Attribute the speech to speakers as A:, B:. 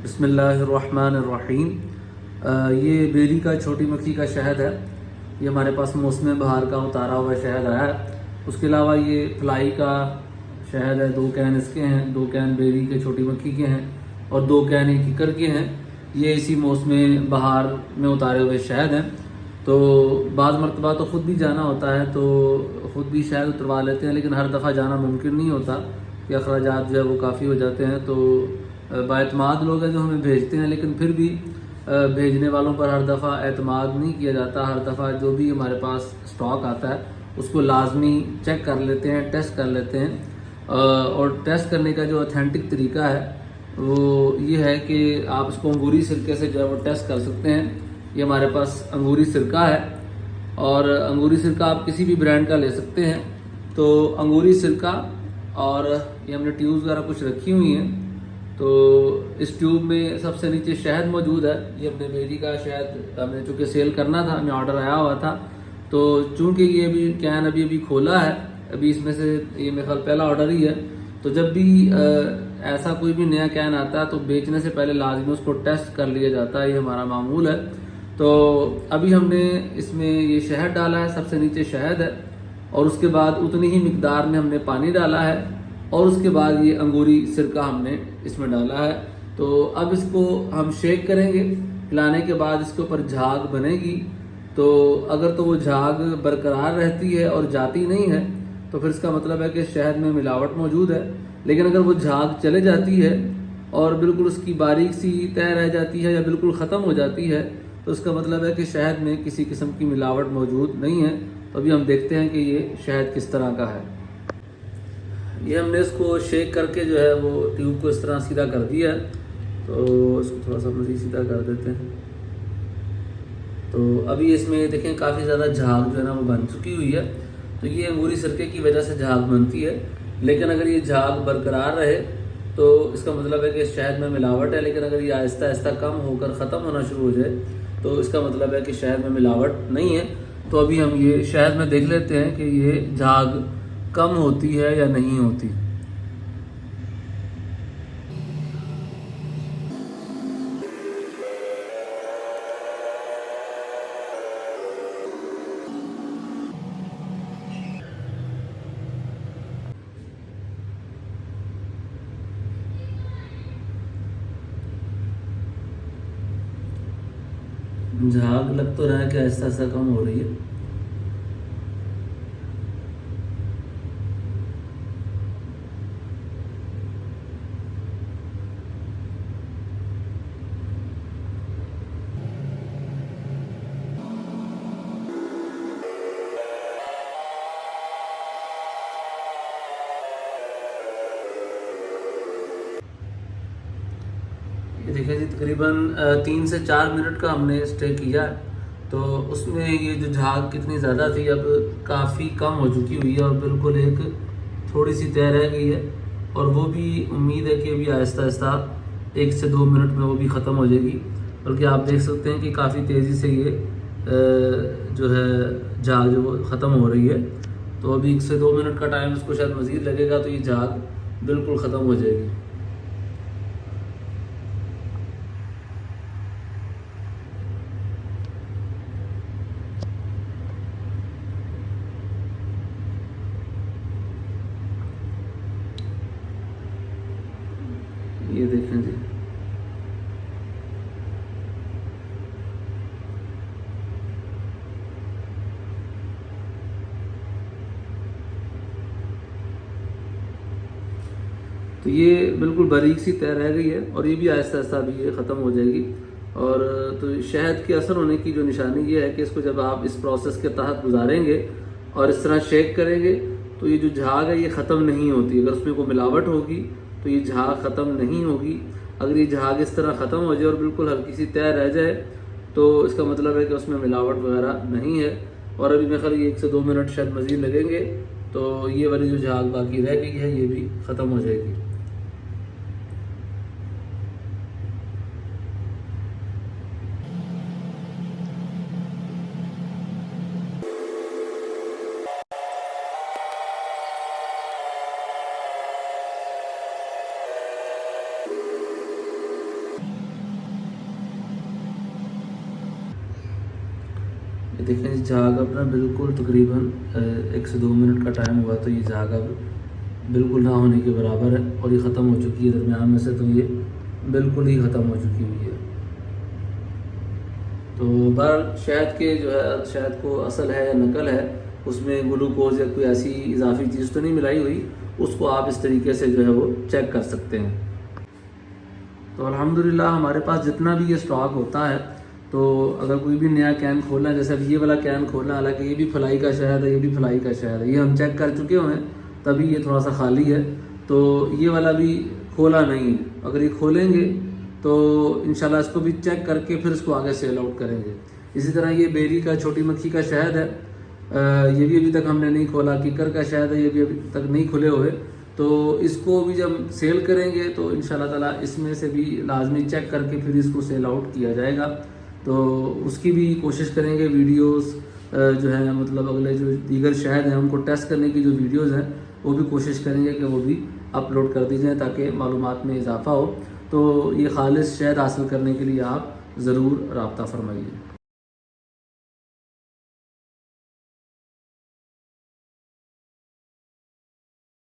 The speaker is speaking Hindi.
A: बिस्मिल्लाहिर्रहमानिर्रहीम। ये बेरी का छोटी मक्खी का शहद है। ये हमारे पास मौसम बहार का उतारा हुआ शहद आया है। उसके अलावा ये फ्लाई का शहद है, 2 कैन इसके हैं, 2 कैन बेरी के छोटी मक्खी के हैं और 2 कैन एक किकर के हैं। ये इसी मौसम बहार में उतारे हुए शहद हैं। तो बाद मरतबा तो ख़ुद भी जाना होता है, तो ख़ुद भी शहद उतरवा लेते हैं, लेकिन हर दफ़ा जाना मुमकिन नहीं होता कि अखराजात जो है वो काफ़ी हो जाते हैं। तो बाएतमाद लोग हैं जो हमें भेजते हैं, लेकिन फिर भी भेजने वालों पर हर दफ़ा एतमाद नहीं किया जाता। हर दफ़ा जो भी हमारे पास स्टॉक आता है उसको लाजमी चेक कर लेते हैं, टेस्ट कर लेते हैं। और टेस्ट करने का जो ऑथेंटिक तरीका है वो ये है कि आप इसको अंगूरी सिरके से जो है वो टेस्ट कर सकते हैं। ये हमारे पास अंगूरी सिरका है और अंगूरी सिरका आप किसी भी ब्रांड का ले सकते हैं। तो अंगूरी सिरका और ये हमने ट्यूब्स वगैरह कुछ रखी हुई हैं। तो इस ट्यूब में सबसे नीचे शहद मौजूद है। ये अपने बेरी का शहद हमने चूँकि सेल करना था, हमें ऑर्डर आया हुआ था, तो चूँकि ये भी कैन अभी खोला है, अभी इसमें से ये मेरे ख्याल पहला ऑर्डर ही है। तो जब भी ऐसा कोई भी नया कैन आता है तो बेचने से पहले लाजमी उसको टेस्ट कर लिया जाता है, ये हमारा मामूल है। तो अभी हमने इसमें ये शहद डाला है, सबसे नीचे शहद है और उसके बाद उतनी ही मिकदार में हमने पानी डाला है और उसके बाद ये अंगूरी सिरका हमने इसमें डाला है। तो अब इसको हम शेक करेंगे। हिलाने के बाद इसके ऊपर झाग बनेगी। तो अगर तो वो झाग बरकरार रहती है और जाती नहीं है तो फिर इसका मतलब है कि शहद में मिलावट मौजूद है। लेकिन अगर वो झाग चले जाती है और बिल्कुल उसकी बारीक सी तय रह जाती है या बिल्कुल ख़त्म हो जाती है तो इसका मतलब है कि शहद में किसी किस्म की मिलावट मौजूद नहीं है। तो अभी हम देखते हैं कि ये शहद किस तरह का है। ये हमने इसको शेक करके जो है वो ट्यूब को इस तरह सीधा कर दिया है। तो इसको थोड़ा सा मज़ीद सीधा कर देते हैं। तो अभी इसमें देखें काफ़ी ज़्यादा झाग जो है ना वो बन चुकी हुई है। तो ये अंगूरी सिरके की वजह से झाग बनती है। लेकिन अगर ये झाग बरकरार रहे तो इसका मतलब है कि शहद में मिलावट है। लेकिन अगर ये आहिस्ता आहिस्ता कम होकर ख़त्म होना शुरू हो जाए तो इसका मतलब है कि शहद में मिलावट नहीं है। तो अभी हम ये शहद में देख लेते हैं कि ये झाग कम होती है या नहीं होती। झाग लग तो रहा है कि आहिस्ता आहिस्ता कम हो रही है। ये देखिए जी, तकरीबन 3 से 4 मिनट का हमने स्टे किया है। तो उसमें ये जो झाग कितनी ज़्यादा थी अब काफ़ी कम हो चुकी हुई है और बिल्कुल एक थोड़ी सी तय रह गई है। और वो भी उम्मीद है कि अभी आहिस्ता आहिस्ता 1 से 2 मिनट में वो भी ख़त्म हो जाएगी। बल्कि आप देख सकते हैं कि काफ़ी तेज़ी से ये जो है झाग जो वो ख़त्म हो रही है। तो अभी 1 से 2 मिनट का टाइम इसको शायद मज़ीद लगेगा तो ये झाग बिल्कुल ख़त्म हो जाएगी। ये देखें जी, तो ये बिल्कुल बारीक सी तय रह गई है और ये भी आहिस्ता आहिस्ता अभी ये ख़त्म हो जाएगी। और तो शहद के असर होने की जो निशानी ये है कि इसको जब आप इस प्रोसेस के तहत गुजारेंगे और इस तरह शेक करेंगे तो ये जो झाग है ये ख़त्म नहीं होती। अगर उसमें कोई मिलावट होगी तो ये झाग ख़त्म नहीं होगी। अगर ये झाग इस तरह ख़त्म हो जाए और बिल्कुल हल्की सी तय रह जाए तो इसका मतलब है कि उसमें मिलावट वगैरह नहीं है। और अभी मेरे ख्याल ये 1 से 2 मिनट शायद मज़ीद लगेंगे तो ये वाली जो झाग बाकी रह गई है ये भी ख़त्म हो जाएगी। ये देखें जी, झाग अब ना बिल्कुल तकरीबन 1 से 2 मिनट का टाइम हुआ, तो ये झाग अब बिल्कुल ना होने के बराबर है और ये ख़त्म हो चुकी है दरमियान में से, तो ये बिल्कुल ही ख़त्म हो चुकी हुई है। तो बहरहाल शहद के जो है, शहद को असल है या नकल है, उसमें ग्लूकोज या कोई ऐसी इजाफी चीज़ तो नहीं मिलाई हुई, उसको आप इस तरीके से जो है वो चेक कर सकते हैं। तो अल्हम्दुलिल्लाह हमारे पास जितना भी ये स्टॉक होता है, तो अगर कोई भी नया कैन खोलना है, जैसे अब ये वाला कैन खोलना, हालांकि ये भी फ्लाई का शहद है, ये भी फ्लाई का शहद है, ये हम चेक कर चुके हुए हैं, तभी ये थोड़ा सा खाली है, तो ये वाला भी खोला नहीं है। अगर ये खोलेंगे तो इंशाल्लाह इसको भी चेक करके फिर इसको आगे सेल आउट करेंगे। इसी तरह ये बेरी का, छोटी मक्खी का शहद है, ये भी अभी तक हमने नहीं खोला। किकर का शहद है, ये भी अभी तक नहीं खुले हुए, तो इसको भी जब सेल करेंगे तो इंशाल्लाह ताला इसमें से भी लाजमी चेक करके फिर इसको सेल आउट किया जाएगा। तो उसकी भी कोशिश करेंगे, वीडियोस जो है मतलब अगले जो दीगर शहद हैं उनको टेस्ट करने की जो वीडियोस हैं वो भी कोशिश करेंगे कि वो भी अपलोड कर दी जाएँ, ताकि मालूमात में इजाफा हो। तो ये खालिस शहद हासिल करने के लिए आप ज़रूर राब्ता फरमाइए।